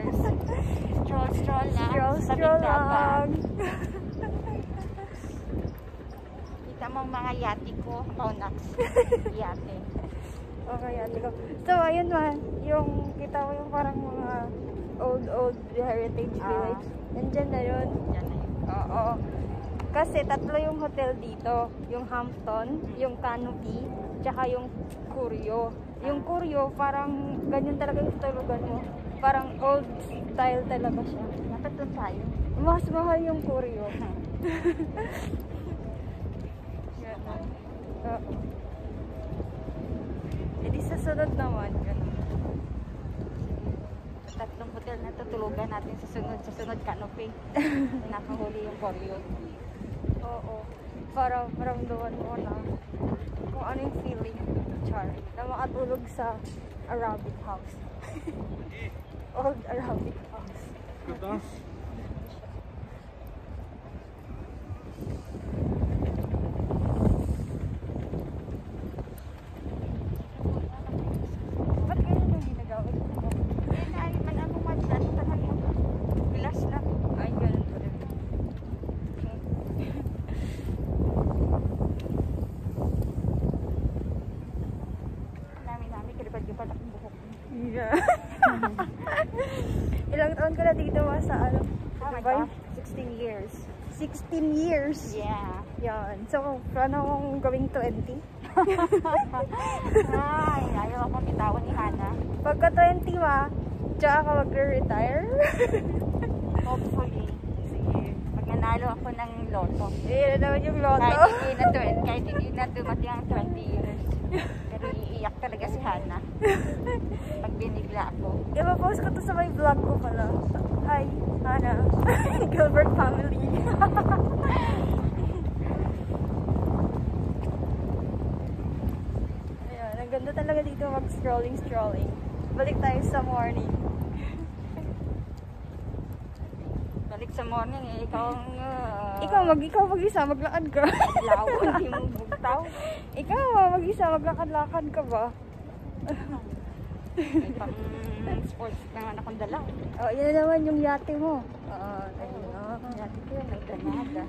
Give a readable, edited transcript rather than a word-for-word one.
course. Stroll lang. Stroll lang. Kita mo ang mga yate ko. Paunax. Yate. Okay, yate ko. So, ayun man. Yung, kita mo yung parang mga old heritage village. Nandyan na yun. Yan na yun. Oo. Kasi tatlo yung hotel dito. Yung Hampton, yung Canopy, tsaka yung Curio. Yung Curio, parang ganyan talaga yung tulugan mo. Parang old style talaga siya. Dapat doon tayo. Mas mahal yung Curio. Oo. E di sa sunod naman. Sa tatlong hotel na tutulugan natin sa sunod Canopy. Nakahuli yung Curio. Oo. Para maramdaman mo na kung ano yung feeling, Char, na makatulog sa Arabic house. Old Arabic house. Ba't ganyan yung ginagamit mo? Yan ay manamong madyan. Talagang glass lang. Ay, ganun pa rin. Nami-nami, kalipad-lipad akong buhok. Yeah. Ilang taon ka na dito sa ano? Oh my Dubai? gosh, 16 years. 16 years. Yeah. Yan. So, paano kong gawing 20? Ay, ayaw akong bitawan ni Hana. Pagka 20 tsaka ka mag-retire. Hopefully. Sige. Pag nanalo ako ng loto. Yan naman yung loto. Kahit hindi na dumating ang 20 years. Pero iiyak talaga si Hana. Pag binigla ako. Ipapost ko to sa may vlog ko pala. Hi, Hana. Gilbert family. Ayan, ang ganda talaga dito mag-strolling. Balik tayo sa morning. Balik sa morning eh. Ikaw ang... Ikaw mag-isa, maglakad ka. Adlaw, hindi mo bugtaw. Ikaw mag-isa, maglakad-lakad ka ba? May pang sports na nga akong dala. Oh, yan na naman yung yate mo. Yate ko yun, may granada.